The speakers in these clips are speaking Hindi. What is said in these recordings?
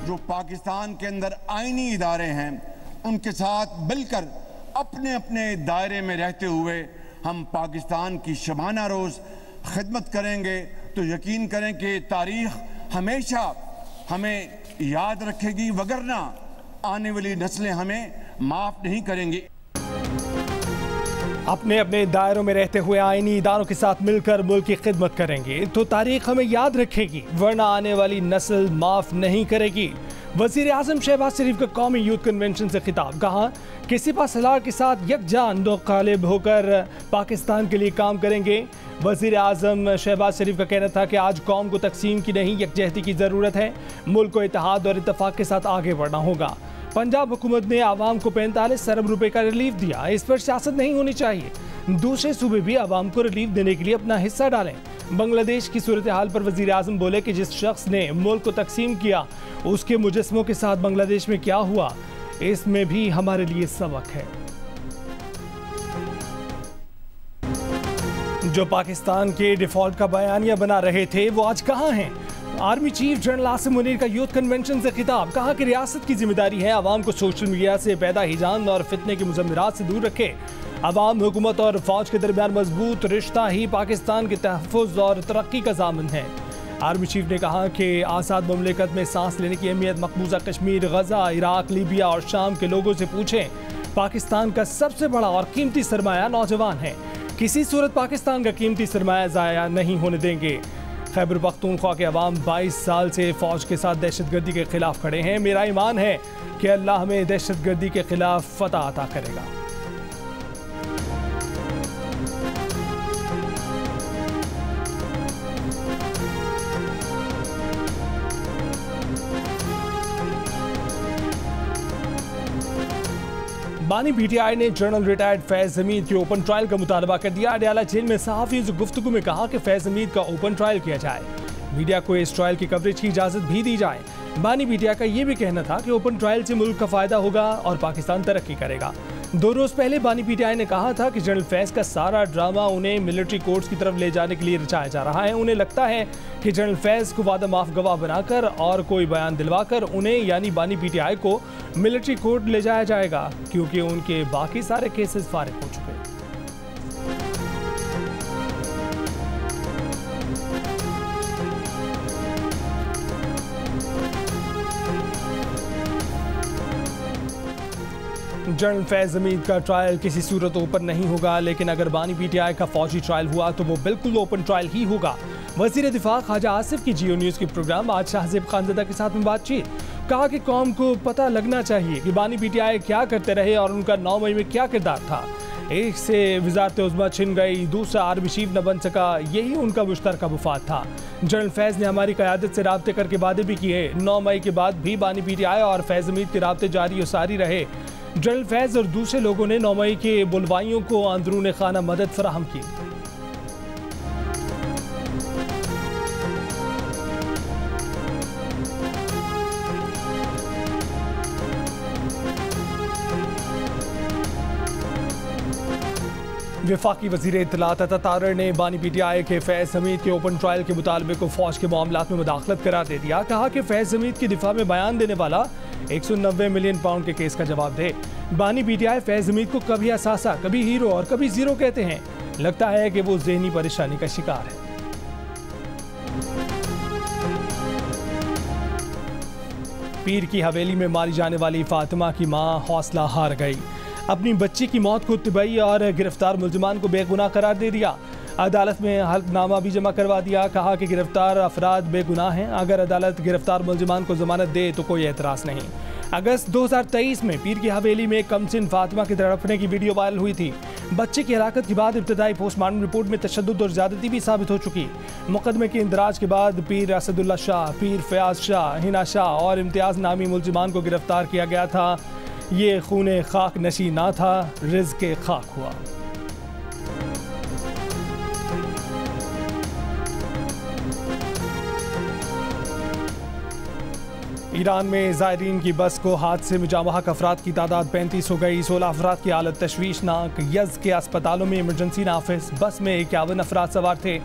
जो पाकिस्तान के अंदर आईनी इदारे हैं उनके साथ मिलकर अपने अपने दायरे में रहते हुए हम पाकिस्तान की शबाना रोज़ खिदमत करेंगे तो यकीन करें कि तारीख़ हमेशा हमें याद रखेगी, वगरना आने वाली नस्लें हमें माफ़ नहीं करेंगी। अपने अपने दायरों में रहते हुए आईनी इदारों के साथ मिलकर मुल्क की खिदमत करेंगे तो तारीख हमें याद रखेगी, वरना आने वाली नस्ल माफ नहीं करेगी। वज़ीर आज़म शहबाज शरीफ का कौमी यूथ कन्वेंशन से खिताब, कहा किसी सलाह के साथ यकजान दो गालिब होकर पाकिस्तान के लिए काम करेंगे। वज़ीर आज़म शहबाज शरीफ का कहना था कि आज कौम को तकसीम की नहीं यकजहती की ज़रूरत है, मुल्क को इत्तेहाद और इत्तफाक के साथ आगे बढ़ना होगा। पंजाब हुकूमत ने आवाम को 45 अरब रुपए का रिलीफ दिया, इस पर सियासत नहीं होनी चाहिए। दूसरे सूबे भी आवाम को रिलीफ देने के लिए अपना हिस्सा डालें। बांग्लादेश की सूरत हाल पर वज़ीर आज़म बोले कि जिस शख्स ने मुल्क को तकसीम किया उसके मुजस्मों के साथ बांग्लादेश में क्या हुआ, इसमें भी हमारे लिए सबक है। जो पाकिस्तान के डिफॉल्ट का बयानिया बना रहे थे वो आज कहाँ हैं? Army chief general Asim Munir का यूथ कन्वेंशन से खिताब, कहा कि रियासत की जिम्मेदारी है आवाम को सोशल मीडिया से पैदा हिजान और फितने के मुज़म्मिरात से दूर रखे। आवाम, हुकूमत और फौज के दरमियान मजबूत रिश्ता ही पाकिस्तान के तहफ़्फ़ुज़ और तरक्की का ज़ामिन है। आर्मी चीफ ने कहा कि आज़ाद ममलिकत में सांस लेने की अहमियत मकबूजा कश्मीर, गजा, इराक, लीबिया और शाम के लोगों से पूछें। पाकिस्तान का सबसे बड़ा और कीमती सरमाया नौजवान है, किसी सूरत पाकिस्तान का कीमती सरमाया ज़ाया नहीं होने देंगे। खैबर पख्तूनख्वा के अवाम 22 साल से फ़ौज के साथ दहशतगर्दी के खिलाफ खड़े हैं। मेरा ईमान है कि अल्लाह हमें दहशतगर्दी के खिलाफ फतह अता करेगा। बानी पीटीआई ने जनरल रिटायर्ड फैज हमीद के ओपन ट्रायल का मुतालबा कर दिया। अडयाला जेल में सहाफ़ियों से गुफ्तगू में कहा कि फैज हमीद का ओपन ट्रायल किया जाए, मीडिया को इस ट्रायल की कवरेज की इजाज़त भी दी जाए। बानी पीटीआई का यह भी कहना था कि ओपन ट्रायल से मुल्क का फ़ायदा होगा और पाकिस्तान तरक्की करेगा। 2 रोज़ पहले बानी पीटीआई ने कहा था कि जनरल फैज का सारा ड्रामा उन्हें मिलिट्री कोर्ट्स की तरफ ले जाने के लिए रचाया जा रहा है। उन्हें लगता है कि जनरल फैज को वादा माफ गवाह बनाकर और कोई बयान दिलवाकर उन्हें यानी बानी पीटीआई को मिलिट्री कोर्ट ले जाया जाएगा, क्योंकि उनके बाकी सारे केसेस फारिग हो चुके हैं। जनरल फैज हमीद का ट्रायल किसी सूरत ओपन नहीं होगा, लेकिन अगर बानी पीटीआई का फौजी ट्रायल हुआ तो वो बिल्कुल ओपन ट्रायल ही होगा। वज़ीर दिफा ख्वाजा आसिफ की जियो न्यूज़ के प्रोग्राम आज शाहजेब खानज़दा के साथ में बातचीत, कहा कि कौम को पता लगना चाहिए कि बानी पीटीआई क्या करते रहे और उनका 9 मई में क्या किरदार था। एक से वज़ारत उज़्मा छिन गई, दूसरा आर्मी चीफ न बन सका, यही उनका मुश्तरका मुफाद था। जनरल फैज़ ने हमारी क़यादत से राब्ते करके वादे भी किए। 9 मई के बाद भी बानी पीटीआई और फैज़ हमीद के राब्ते जारी और सारी रहे। जनरल फैज़ और दूसरे लोगों ने 9 मई के बुलवाइयों को अंदरून खाना मदद फराहम की। वफाकी वज़ीर इत्तलात अता तारर ने बानी पीटीआई के फैज़ हमीद के ओपन ट्रायल के मुतालबे को फ़ौज के मामलात में मुदाखलत करार दे दिया। कहा कि फैज़ हमीद के दिफा में बयान देने वाला 190 मिलियन पाउंड के केस का जवाब दे। बानी पीटीआई फैज़ हमीद को कभी असासा, कभी हीरो और कभी जीरो कहते हैं। लगता है कि वो ज़हनी परेशानी का शिकार है। पीर की हवेली में मारी जाने वाली फातिमा की मां हौसला हार गई। अपनी बच्ची की मौत को तबई और गिरफ्तार मुल्जिमान को बेगुनाह करार दे दिया। अदालत में हल्फनामा भी जमा करवा दिया। कहा कि गिरफ्तार अफराद बेगुनाह हैं। अगर अदालत गिरफ्तार मुल्जिमान को जमानत दे तो कोई एतराज़ नहीं। अगस्त 2023 में पीर की हवेली में कमसिन फातिमा की तड़पने की वीडियो वायरल हुई थी। बच्चे की हलाकत के बाद इब्तदाई पोस्टमार्टम रिपोर्ट में तशद्दुद और ज़्यादती भी साबित हो चुकी। मुकदमे के इंदराज के बाद पीर असदुल्ला शाह, पीर फयाज शाह, हिना शाह और इम्तियाज़ नामी मुल्जिमान को गिरफ्तार किया गया था। ये खूने खाक नशी ना था, रिज़्क़े खाक हुआ। ईरान में ज़ायरीन की बस को हादसे में जाँ बहक अफराद की तादाद 35 हो गई। 16 अफराद की हालत तशवीशनाक। यज़्द के अस्पतालों में इमरजेंसी नाफिज। बस में 51 अफराद सवार थे।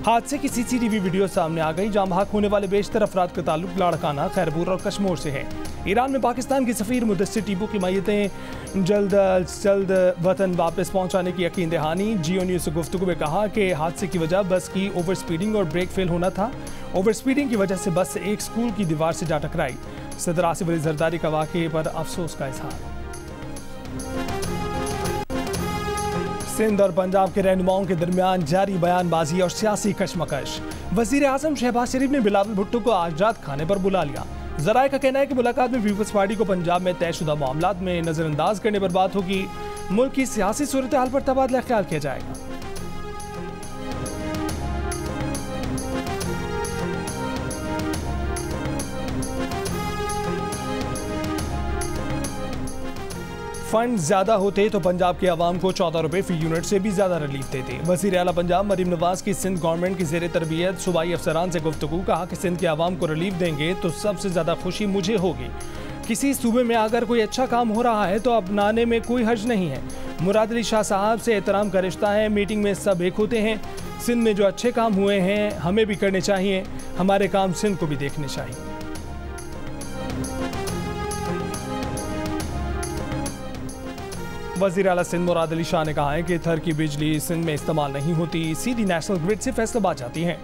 हादसे की सीसीटीवी वीडियो सामने आ गई, जहां भाग होने वाले बेशतर अफराद का ताल्लुक लाड़काना, खैरपुर और कश्मीर से है। ईरान में पाकिस्तान की सफीर मुदस्सिर टीबू की मैयतें जल्द वतन वापस पहुंचाने की यकीन दहानी। जियो न्यूज़ से गुफ्तगू में कहा कि हादसे की वजह बस की ओवर स्पीडिंग और ब्रेक फेल होना था। ओवर स्पीडिंग की वजह से बस एक स्कूल की दीवार से जा टकराई। सदर आसिफ अली जरदारी का वाक़े पर अफसोस का इजहार। सिंध और पंजाब के रहनुमाओं के दरमियान जारी बयानबाजी और सियासी कशमकश। वजीर आजम शहबाज शरीफ ने बिलावल भुट्टो को आज रात खाने पर बुला लिया। जराये का कहना है कि मुलाकात में पीपल्स पार्टी को पंजाब में तयशुदा मामलात में नजरअंदाज करने पर बात होगी। मुल्क की सियासी सूरत हाल पर तबादला ख्याल किया जाएगा। फंड ज्यादा होते तो पंजाब के आवाम को 14 रुपए फी यूनिट से भी ज्यादा रिलीफ देते। वजीर आला पंजाब मरीम नवाज की सिंध गवर्नमेंट की जेर तरबियत सूबाई अफसरान से गुफ्तगू। कहा कि सिंध के आवाम को रिलीफ देंगे तो सबसे ज्यादा खुशी मुझे होगी। किसी सूबे में अगर कोई अच्छा काम हो रहा है तो अपनाने में कोई हर्ज नहीं है। मुराद अली शाह साहब से एहतराम का रिश्ता है। मीटिंग में सब एक होते हैं। सिंध में जो अच्छे काम हुए हैं हमें भी करने चाहिए। हमारे काम सिंध को भी देखने चाहिए। वज़ीर आला सिंध मुराद अली शाह ने कहा है कि थर की बिजली सिंध में इस्तेमाल नहीं होती, सीधी नेशनल ग्रिड से फैसलाबाद जाती हैं।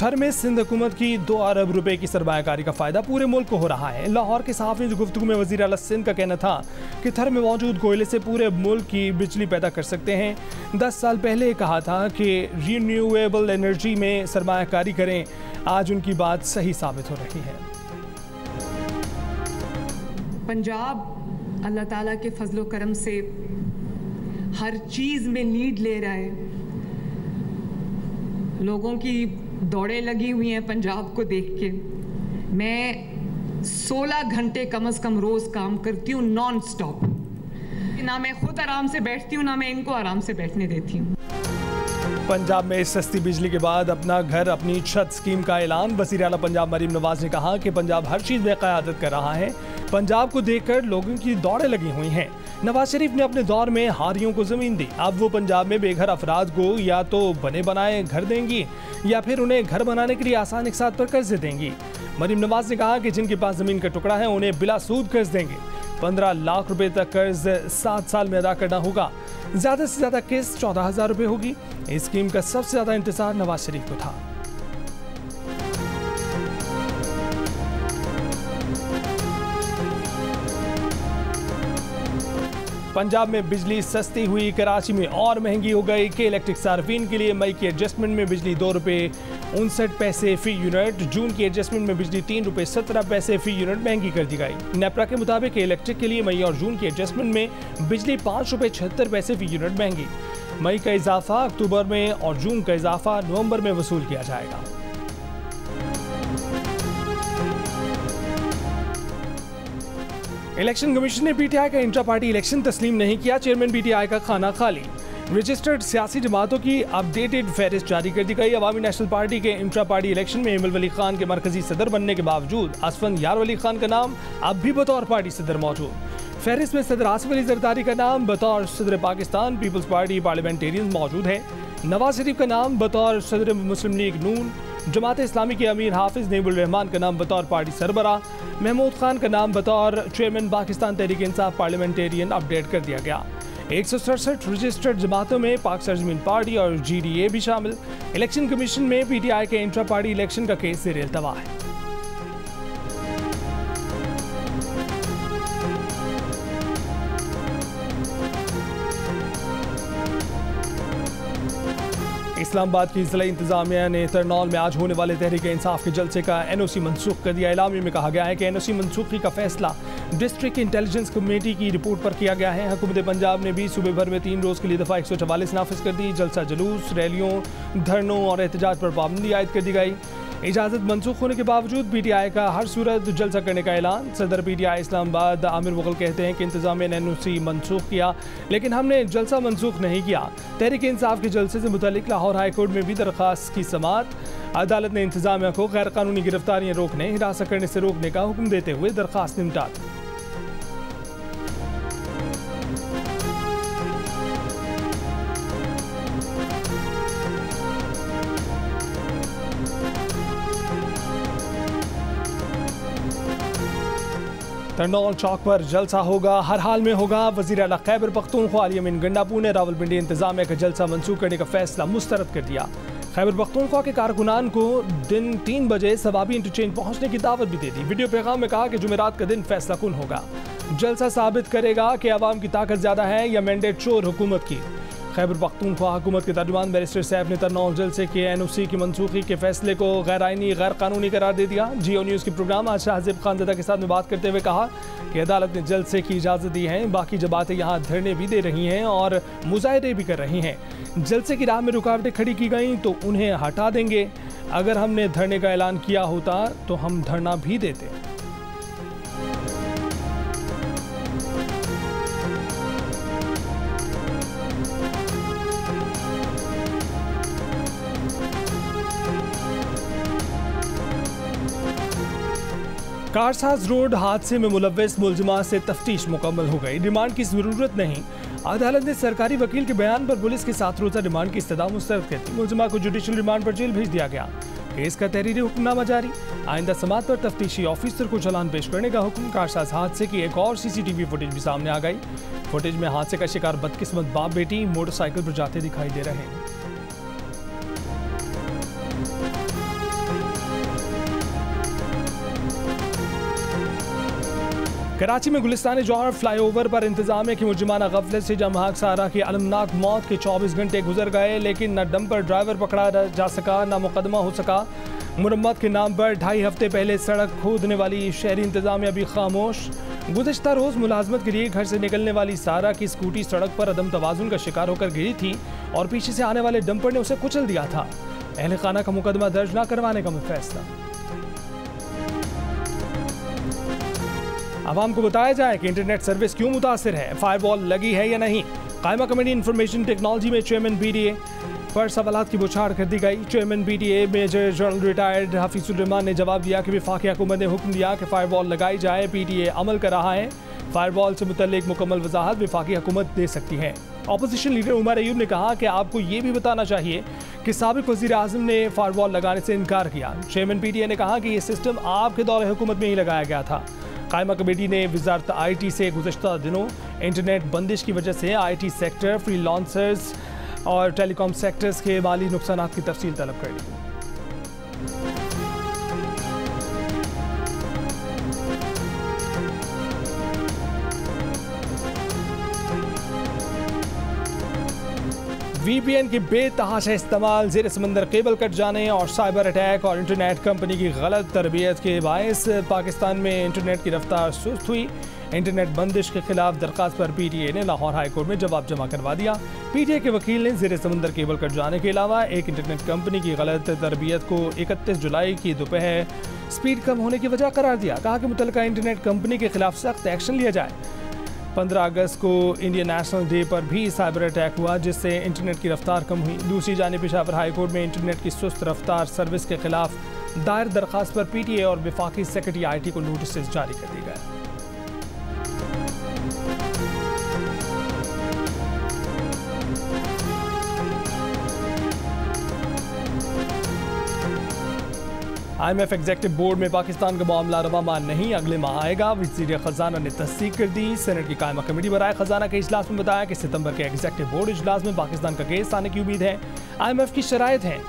थर में सिंध हुकूमत की 2 अरब रुपए की सरमायाकारी का फायदा पूरे मुल्क को हो रहा है। लाहौर के सहाफ़ी गुफ्तगू में वज़ीर आला सिंध का कहना था कि थर में मौजूद कोयले से पूरे मुल्क की बिजली पैदा कर सकते हैं। 10 साल पहले कहा था कि रीन्यूएबल एनर्जी में सरमायाकारी करें। आज उनकी बात सही साबित हो रही है। पंजाब अल्लाह ताला के फजलो करम से हर चीज़ में लीड ले रहा है। लोगों की दौड़ें लगी हुई हैं पंजाब को देख के। मैं 16 घंटे कम से कम रोज़ काम करती हूँ नॉन स्टॉप। ना मैं खुद आराम से बैठती हूँ ना मैं इनको आराम से बैठने देती हूँ। पंजाब में सस्ती बिजली के बाद अपना घर अपनी छत स्कीम का ऐलान। वज़ीर आला पंजाब मरीम नवाज ने कहा कि पंजाब हर चीज़ में क़यादत कर रहा है। पंजाब को देखकर लोगों की दौड़ें लगी हुई हैं। नवाज शरीफ ने अपने दौर में हारियों को ज़मीन दी। अब वो पंजाब में बेघर अफराद को या तो बने बनाए घर देंगी या फिर उन्हें घर बनाने के लिए आसान इक़सात पर कर्जे देंगी। मरीम नवाज ने कहा कि जिनके पास ज़मीन का टुकड़ा है उन्हें बिला सूद कर्ज देंगे। 15 लाख रुपए तक कर्ज 7 साल में अदा करना होगा। ज़्यादा से ज़्यादा किस्त 14,000 रुपये होगी। इस स्कीम का सबसे ज़्यादा इंतजार नवाज शरीफ को था। पंजाब में बिजली सस्ती हुई, कराची में और महंगी हो गई। के इलेक्ट्रिक सार्फिन के लिए मई की एडजस्टमेंट में बिजली 2 रुपये 59 पैसे फी यूनिट, जून की एडजस्टमेंट में बिजली 3 रुपये 17 पैसे फी यूनिट महंगी कर दी गई। नेपरा के मुताबिक इलेक्ट्रिक के लिए मई और जून की एडजस्टमेंट में बिजली 5 रुपये 76 पैसे फी यूनिट महंगी। मई का इजाफा अक्टूबर में और जून का इजाफा नवंबर में वसूल किया जाएगा। इलेक्शन कमीशन ने पीटीआई का इंट्रा पार्टी इलेक्शन तस्लीम नहीं किया। चेयरमैन पीटीआई का खाना खाली। रजिस्टर्ड सियासी जमातों की अपडेटेड फहरिस्त जारी कर दी गई। अवामी नेशनल पार्टी के इंट्रा पार्टी इलेक्शन में इमल वली खान के मरकजी सदर बनने के बावजूद असफन यार वली खान का नाम अब भी बतौर पार्टी सदर मौजूद। फहरिस्त में सदर आसिफ अली जरदारी का नाम बतौर सदर पाकिस्तान पीपल्स पार्टी पार्लियामेंटेरियन मौजूद है। नवाज शरीफ का नाम बतौर सदर मुस्लिम लीग नून, जमात इस्लामी के अमीर हाफिज नईमुल रहमान का नाम बतौर पार्टी सरबरा, महमूद खान का नाम बतौर chairman Pakistan Tehreek Insaf parliamentarian update कर दिया गया। 167 रजिस्टर्ड जमातों में पाक सरजमीन पार्टी और GDA भी शामिल। इलेक्शन कमीशन में पीटीआई के इंट्रा पार्टी इलेक्शन का केस ज़ेर इल्तवा है। इस्लामाबाद की जिला इंतजामिया ने तरनौल में आज होने वाले तहरीक इंसाफ के जलसे का NOC मनसूख कर दिया। एलामी में कहा गया है कि NOC मनसूखी का फैसला डिस्ट्रिक्ट इंटेलिजेंस कमेटी की रिपोर्ट पर किया गया है। हुकूमत पंजाब ने भी सूबे भर में 3 रोज़ के लिए दफ़ा 144 नाफिज कर दी। जलसा जुलूस, रैलियों, धरनों और एहतजाज पर पाबंदी आयद कर दी गई। इजाज़त मनसूख होने के बावजूद पीटीआई का हर सूरत जलसा करने का ऐलान। सदर पीटीआई इस्लामाबाद आमिर मुगल कहते हैं कि इंतजामिया ने NOC मनसूख किया लेकिन हमने जलसा मनसूख नहीं किया। तहरीक इंसाफ के जलसे से मुतालिक लाहौर हाई कोर्ट में भी दरख्वास्त की समाअत। अदालत ने इंतजामिया को गैर कानूनी गिरफ्तारियाँ रोकने, हिरासत करने से रोकने का हुक्म देते हुए दरख्वास्त निपटा दी। तरनौल चौक पर जलसा होगा, हर हाल में होगा। वज़ीर आला खैबर पख्तूनख्वा अली अमीन गंडापू ने रावलपिंडी इंतजामिया का जलसा मंसूख करने का फैसला मुस्तरद कर दिया। खैबर पख्तूनख्वा के कारकुनान को दिन 3 बजे सवाबी इंटरचेंज पहुंचने की दावत भी दे दी। वीडियो पैगाम में कहा कि जुमेरात का दिन फैसला कुन होगा। जलसा साबित करेगा कि अवाम की ताकत ज्यादा है या मैंडेट चोर हुकूमत की। खैबर पख्तूनख्वा हुकूमत के तर्जुमान बैरिस्टर सैफ ने तरनौल जलसे के NOC की मनसूखी के फैसले को गैर आइनी गैर कानूनी करार दे दिया। जियो न्यूज़ के प्रोग्राम आज शाहजेब खानज़दा के साथ में बात करते हुए कहा कि अदालत ने जलसे की इजाज़त दी है, बाकी जमातें यहाँ धरने भी दे रही हैं और मुजाहरे भी कर रही हैं। जलसे की राह में रुकावटें खड़ी की गई तो उन्हें हटा देंगे। अगर हमने धरने का ऐलान किया होता तो हम धरना भी देते। कारसाज रोड हादसे में मुलव्वस मुलजिमा से तफ्तीश मुकम्मल हो गई। रिमांड की जरूरत नहीं। अदालत ने सरकारी वकील के बयान पर पुलिस के 7 रोज़ा रिमांड की इस्तदा मुस्तरद कर दी। मुलजिमा को जुडिशल रिमांड पर जेल भेज दिया गया। केस का तहरीरी हुक्मनामा जारी। आइंदा समात पर तफ्तीशी ऑफिसर को चालान पेश करने का हुक्म। कारसाज हादसे की एक और CCTV फुटेज भी सामने आ गई। फुटेज में हादसे का शिकार बदकिस्मत बाप बेटी मोटरसाइकिल पर जाते दिखाई दे रहे हैं। कराची में गुलिस्तान जौहर फ्लाईओवर पर इंतजामिया की मुजरिमाना गफलत से जम सारा की अलमनाक मौत के 24 घंटे गुजर गए, लेकिन न डंपर ड्राइवर पकड़ा जा सका न मुकदमा हो सका। मुरम्मत के नाम पर 2.5 हफ्ते पहले सड़क खोदने वाली शहरी इंतजामिया भी खामोश। गुज़िश्ता रोज़ मुलाजमत के लिए घर से निकलने वाली सारा की स्कूटी सड़क पर अदम तवाजुन का शिकार होकर गिरी थी और पीछे से आने वाले डंपर ने उसे कुचल दिया था। अहले खाना का मुकदमा दर्ज न करवाने का फैसला। आवाम को बताया जाए कि इंटरनेट सर्विस क्यों मुतासिर है, फायरवॉल लगी है या नहीं। कायमा कमेटी इंफॉर्मेशन टेक्नोलॉजी में चेयरमैन BDA पर सवालात की बौछार कर दी गई। Chairman BDA major general retired Hafizur Rahman ने जवाब दिया कि वफाकी हुकूमत ने हुक्म दिया कि फायरवॉल लगाई जाए। PDA अमल कर रहा है। फायरवॉल से मुतल्लिक मुकम्मल वजाहत वफाकी हुकूमत दे सकती है। ऑपोजिशन लीडर उमर अयूब ने कहा कि आपको ये भी बताना चाहिए कि साबिक वज़ीर आज़म ने फायरवॉल लगाने से इनकार किया। चेयरमैन PDA ने कहा कि ये सिस्टम आपके दौरे हुकूमत में ही लगाया गया था। कायमा कमेटी ने वजारत IT से गुज़श्ता दिनों इंटरनेट बंदिश की वजह से IT सेक्टर, फ्रीलांसर्स और टेलीकॉम सेक्टर्स के माली नुकसानात की तफसील तलब कर ली। VPN की बेतहाशा इस्तेमाल, ज़ेर समंदर केबल कट जाने और साइबर अटैक और इंटरनेट कंपनी की गलत तरबियत के बायस पाकिस्तान में इंटरनेट की रफ्तार सुस्त हुई। इंटरनेट बंदिश के खिलाफ दरख्वास्त पर PTA ने लाहौर हाई कोर्ट में जवाब जमा करवा दिया। PTA के वकील ने ज़ेर समंदर केबल कट जाने के अलावा एक इंटरनेट कंपनी की गलत तरबियत को 31 जुलाई की दोपहर स्पीड कम होने की वजह करार दिया। कहा कि मुतल्लिका इंटरनेट कंपनी के खिलाफ सख्त एक्शन लिया जाए। 15 अगस्त को इंडियन नेशनल डे पर भी साइबर अटैक हुआ, जिससे इंटरनेट की रफ्तार कम हुई। दूसरी जानिब पेशावर हाई कोर्ट में इंटरनेट की सुस्त रफ्तार सर्विस के खिलाफ दायर दरख्वास्त पर PTA और वफाकी सेक्रेटरी IT को नोटिस जारी कर दी गए। IMF एग्जेक्टिव बोर्ड में पाकिस्तान का मामला रवामान नहीं, अगले माह आएगा। वज़ीर ख़जाना ने तस्दीक कर दी। सेनेट की कायमा कमेटी बराए ख़जाना के इजलास में बताया कि सितंबर के एग्जेक्टिव बोर्ड इजलास में पाकिस्तान का केस आने की उम्मीद है। IMF की शराइत हैं,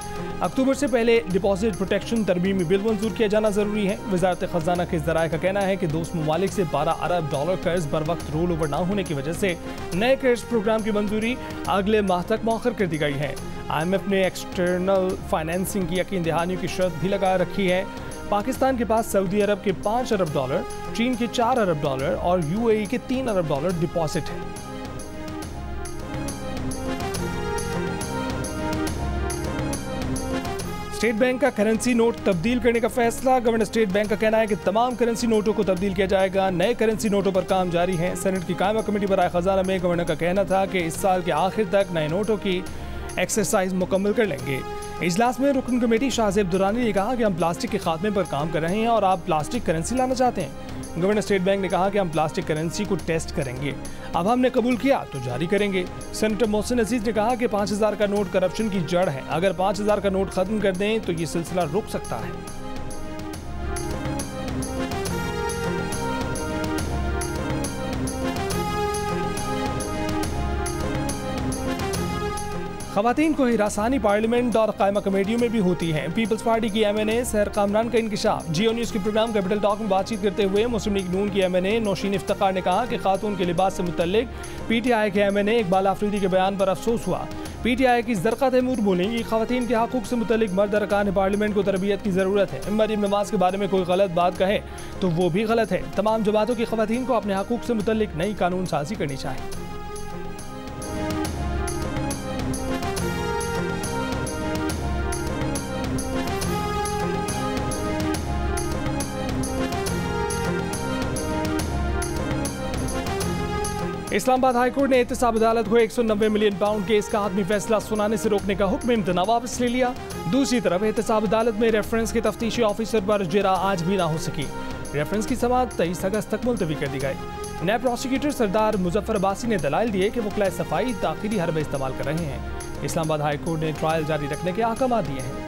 अक्टूबर से पहले डिपॉजिट प्रोटेक्शन तरमीमी बिल मंजूर किया जाना ज़रूरी है। वज़ारत ख़जाना के ज़राए का कहना है कि दोस्त ममालिक से $12 अरब कर्ज बर वक्त रोल ओवर न होने की वजह से नए कर्ज प्रोग्राम की मंजूरी अगले माह तक मौखर कर दी गई है। IMF ने एक्सटर्नल फाइनेंसिंग की यकीन दहानियों की शर्त भी लगा रखी है। पाकिस्तान के पास सऊदी अरब के $5 अरब, चीन के $4 अरब और UAE के $3 अरब डिपॉजिट है। स्टेट बैंक का करेंसी नोट तब्दील करने का फैसला। गवर्नर स्टेट बैंक का कहना है कि तमाम करेंसी नोटों को तब्दील किया जाएगा। नए करेंसी नोटों पर काम जारी है। सेनेट की कायमा कमेटी बराए ख़जाना में गवर्नर का कहना था कि इस साल के आखिर तक नए नोटों की एक्सरसाइज मुकम्मल कर लेंगे। इजलास में रुकन कमेटी शाहजेब दुरानी ने कहा कि हम प्लास्टिक के खात्मे पर काम कर रहे हैं और आप प्लास्टिक करेंसी लाना चाहते हैं। गवर्नर स्टेट बैंक ने कहा कि हम प्लास्टिक करेंसी को टेस्ट करेंगे, अब हमने कबूल किया तो जारी करेंगे। सेनेटर मोहसिन अजीज ने कहा कि 5000 का नोट करप्शन की जड़ है, अगर 5000 का नोट खत्म कर दें तो ये सिलसिला रुक सकता है। खवातीन को हिरासानी पार्लियामेंट और कायमा कमेटियों में भी होती है। पीपल्स पार्टी की MNA सहर कामरान का इंकिशाफ। जियो न्यूज़ के प्रोग्राम कैपिटल टॉक में बातचीत करते हुए मुस्लिम लीग नून की MNA नौशीन इफ्तिखार ने कहा कि खातून के लिबास से मुतल्लिक PTI के MNA इकबाल आफरीदी के बयान पर अफसोस हुआ। PTI की ज़रक़ा तैमूर बोलेंगी खवातीन के हकूक़ से मुतल्लिक मर्द अरकान पार्लियामेंट को तरबियत की ज़रूरत है। मरीम नवाज के बारे में कोई गलत बात कहे तो वो भी गलत है। तमाम जमातों की खवातीन को अपने हकूक़ से मुतल्लिक नई कानून साजी करनी चाहिए। इस्लामाबाद हाईकोर्ट ने एहतसाब अदालत को 190 मिलियन पाउंड केस का आदमी फैसला सुनाने से रोकने का हुक्म इम्तना वापस ले लिया। दूसरी तरफ एहतसाब अदालत में रेफरेंस के तफ्तीशी ऑफिसर पर जिरा आज भी ना हो सकी। रेफरेंस की समाअत 23 अगस्त तक मुलतवी कर दी गई। नैब प्रोसिक्यूटर सरदार मुजफ्फर अब्बासी ने दलाइल दिए कि वकला सफाई ताखिरी हरबे इस्तेमाल कर रहे हैं। इस्लामाबाद हाईकोर्ट ने ट्रायल जारी रखने के अहकाम दिए हैं।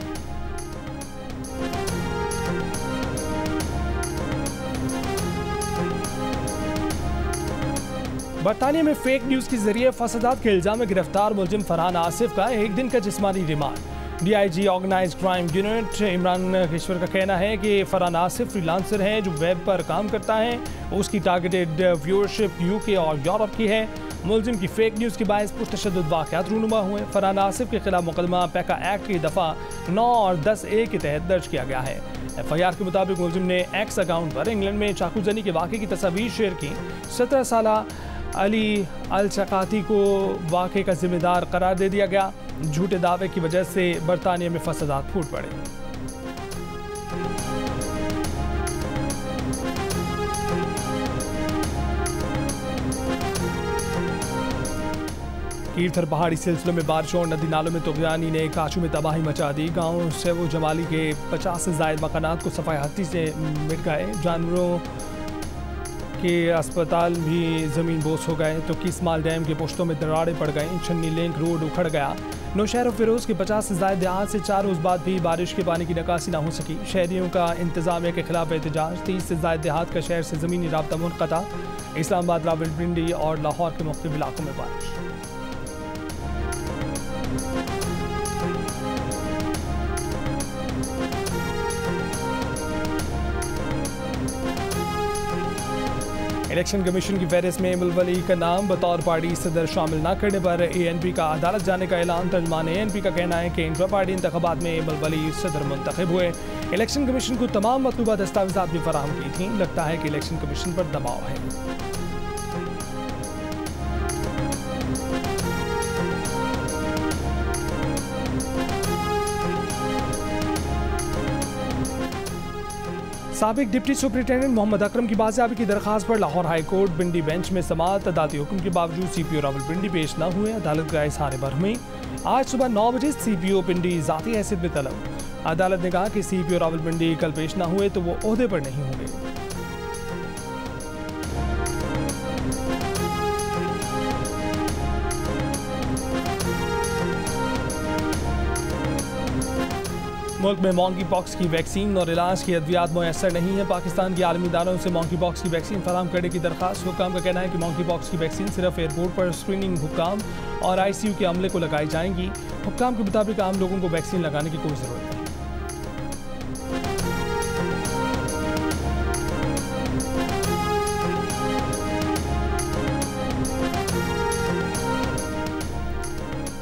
बरतानिया में फेक न्यूज़ के जरिए फसादात के इल्जाम में गिरफ्तार मुलजिम फरहान आसिफ का 1 दिन का जिस्मानी रिमांड। DIG organised crime unit Imran Kishwar का कहना है कि फरहान आसिफ फ्रीलांसर है जो वेब पर काम करता है। उसकी टारगेटेड व्यूअरशिप UK और यूरोप की है। मुलजिम की फेक न्यूज़ के बायस पुरतशद्दुद वाक़यात रूनुमा हुए। फरहान आसिफ के खिलाफ मुकदमा पैका एक्ट की दफ़ा 9 और 10A के तहत दर्ज किया गया है। FIR के मुताबिक मुलजिम ने एक्स अकाउंट पर इंग्लैंड में चाकूजनी के वाक़े की तस्वीर शेयर की। 17 साला अली अल-शकाती को वाक़े का जिम्मेदार करार दे दिया गया। झूठे दावे की वजह से बरतानिया में फसादात फूट पड़े। कीरथर पहाड़ी सिलसिलों में बारिशों और नदी नालों में तुगयानी ने काचू में तबाही मचा दी। गाँव से वो जमाली के 50 से ज़ायद मकानात को सफाई हत्ती से मिट गए। जानवरों के अस्पताल भी ज़मीन बोस हो गए तो किसमाल डैम के पुश्तों में दरारें पड़ गईं। छन्नी लिंक रोड उखड़ गया। नौशहर और फिरोज़ के 50 से ज़ायद देहात से 4 रोज़ बाद भी बारिश के पानी की निकासी ना हो सकी। शहरियों का इंतज़ामिया के खिलाफ एहतजाज। 30 से ज़ायद देहात का शहर से ज़मीनी राब्ता मुनक़ता। इस्लामाबाद, रावलपिंडी और लाहौर के मुख्तलिफ इलाकों में बारिश। इलेक्शन कमीशन की फहरिस्त में मुलवली का नाम बतौर पार्टी सदर शामिल न करने पर ANP का अदालत जाने का ऐलान। तर्जुमान ANP का कहना है कि इंट्रा पार्टी इंतखाबात में मुलवली सदर मुंतखब हुए। इलेक्शन कमीशन को तमाम मतलूबा दस्तावेज़ात भी फराहम की थी। लगता है कि इलेक्शन कमीशन पर दबाव है। साबिक डिप्टी सुपरिटेंडेंट मोहम्मद अकरम की बाजियाबी की दरख्वास्त पर लाहौर हाई कोर्ट बिंडी बेंच में समाअत। अदालती हुक्म के बावजूद CPO रावलपिंडी पेश न हुए। अदालत का इज़हार बरहमी। आज सुबह 9 बजे CPO पिंडी ज़ाती हैसियत में तलब। अदालत ने कहा कि CPO रावलपिंडी कल पेश न हुए तो वो ओहदे पर नहीं होंगे। मुल्क में मॉन्की पॉक्स की वैक्सीन और इलाज की अद्वियात मुयसर नहीं है। पाकिस्तान के आलमी इदारों से मॉन्की पॉक्स की वैक्सीन फराहम करने की दरख्वास्त। हुक्काम का कहना है कि मॉन्की पॉक्स की वैक्सीन सिर्फ एयरपोर्ट पर स्क्रीनिंग हुक्काम और ICU के अमले को लगाई जाएंगी। हुक्काम के मुताबिक आम लोगों को वैक्सीन लगाने की कोई ज़रूरत नहीं।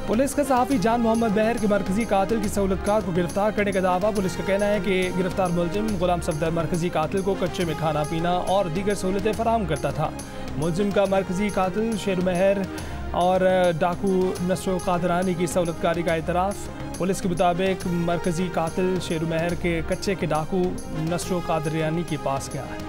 पुलिस का सहाफ़ी जान मोहम्मद बहर के मरकजी कातिल की सहूलतकार को गिरफ्तार करने का दावा। पुलिस का कहना है कि गिरफ्तार मुलजिम गुलाम सफदर मरकजी कातिल को कच्चे में खाना पीना और दीगर सहूलतें फराहम करता था। मुलजिम का मरकजी कातिल शेर महर और डाकू नसरो कादरानी की सहूलतकारी का एतराफ़। पुलिस के मुताबिक मरकजी कातिल शेर महर के कच्चे के डाकू नसरो कादरानी के पास गया है।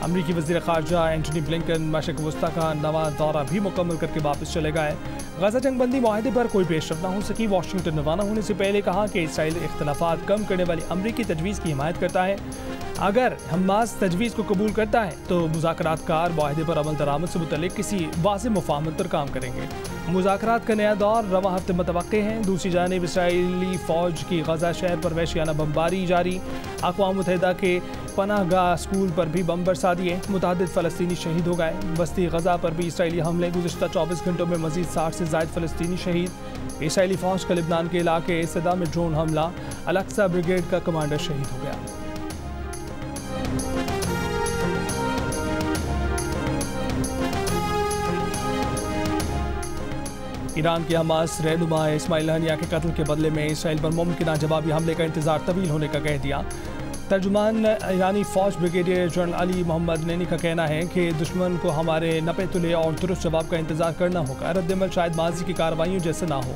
अमरीकी वज़ीर ख़ारजा एंटनी ब्लिंकन मशरिक़ वस्ता का नवा दौरा भी मुकम्मल करके वापस चले गए। गज़ा जंगबंदी माहदे पर कोई पेशरफ न हो सकी। वाशिंगटन रवाना होने से पहले कहा कि इसराइल इख्तलाफात कम करने वाली अमरीकी तजवीज़ की हिमायत करता है। अगर हमास तजवीज़ को कबूल करता है तो मुज़ाकरात कार माहदे पर अमल दरामद से मुतल्लिक़ किसी वाज़ेह मुफ़ाहमत पर काम करेंगे। मुज़ाकरात का नया दौर रवा हफ्ते मुतवक्के हैं। दूसरी जानिब इसराइली फ़ौज की गज़ा शहर पर वहशियाना बमबारी जारी। अक़वाम मुत्तहिदा के पनाहगाह स्कूल पर भी बम बरसा दिए, मुतादिद फ़लस्तीनी शहीद हो गए। बस्ती गजा पर भी इसराइली हमले, गुज़िश्ता 24 घंटों में मज़ीद 60 से ज़ायद फ़लस्तीनी शहीद। इसराइली फ़ौज का लिबनान के इलाके सदा में ड्रोन हमला, अल-अक्सा ब्रिगेड का कमांडर शहीद हो गया। ईरान के हमास रहनुमा इस्माइल हनिया के कत्ल के बदले में इसराइल पर मुमकिन जवाबी हमले का इंतजार तवील होने का कह दिया। तर्जुमान ईरानी फ़ौज ब्रिगेडियर जनरल अली मोहम्मद नैनी का कहना है कि दुश्मन को हमारे नपे तुले और दुरुस्त जवाब का इंतजार करना होगा। रद्दमल शायद माजी की कार्रवाइयों जैसे ना हो,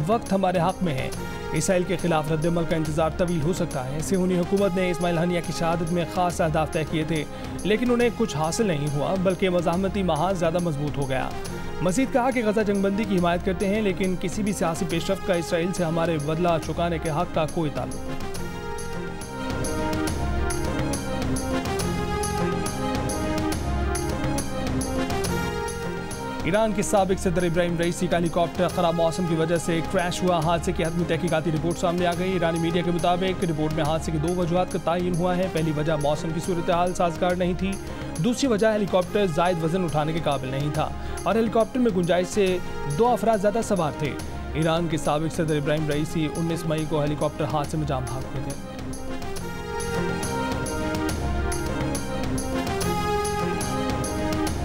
वक्त हमारे हक में है। इसराइल के खिलाफ रद्दमल का इंतजार तवील हो सकता है। सिहोनी हुकूमत ने इस्माइल हनिया की शहादत में खास अहदाफ तय किए थे, लेकिन उन्हें कुछ हासिल नहीं हुआ, बल्कि मज़ाहमती महाज ज़्यादा मजबूत हो गया। मज़ीद कहा कि गजा जंगबंदी की हिमायत करते हैं, लेकिन किसी भी सियासी पेशरफ्त का इसराइल से हमारे बदला चुकाने के हक का कोई ताल्लुक नहीं। ईरान के साबिक सदर इब्राहिम रईसी का हेलीकॉप्टर खराब मौसम की वजह से क्रैश हुआ। हादसे की हतमी तहकीकाती रिपोर्ट सामने आ गई। ईरानी मीडिया के मुताबिक रिपोर्ट में हादसे की 2 वजूहात का तयन हुआ है। पहली वजह मौसम की सूरत हाल साजगार नहीं थी, दूसरी वजह हेलीकॉप्टर जायद वजन उठाने के काबिल नहीं था और हेलीकॉप्टर में गुंजाइश से 2 अफराद ज़्यादा सवार थे। ईरान के साबिक सदर इब्राहिम रईसी 19 मई को हेलीकॉप्टर हादसे में जान भाग गए थे।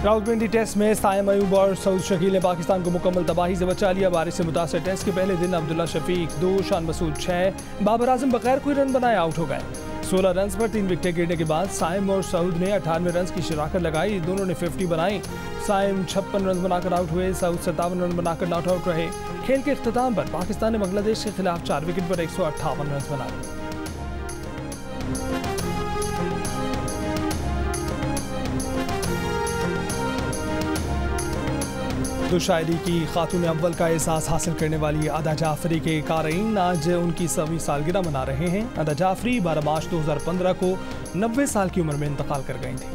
रावलपिंडी टेस्ट में साइम अयूब और सऊद शकील ने पाकिस्तान को मुकम्मल तबाही से बचा लिया। बारिश से मुतासर टेस्ट के पहले दिन अब्दुल्ला शफीक 2, शान मसूद 6, बाबर आजम बगैर कोई रन बनाए आउट हो गए। 16 रन पर 3 विकेटें गिरने के बाद साइम और सऊद ने 98 रन की शिराकत लगाई। दोनों ने 50 बनाई। साइम 56 रन बनाकर आउट हुए, सऊद 57 रन बनाकर नॉट आउट रहे। खेल के इख्तिताम पर पाकिस्तान ने बांग्लादेश के खिलाफ 4 विकेट पर 158 रन बनाए। तो शायरी की खातून अव्वल का एहसास हासिल करने वाली अदा जाफरी के क़ारीन आज उनकी 100वीं सालगिरह मना रहे हैं। अदा जाफरी 12 मार्च 2015 को 90 साल की उम्र में इंतकाल कर गई थी।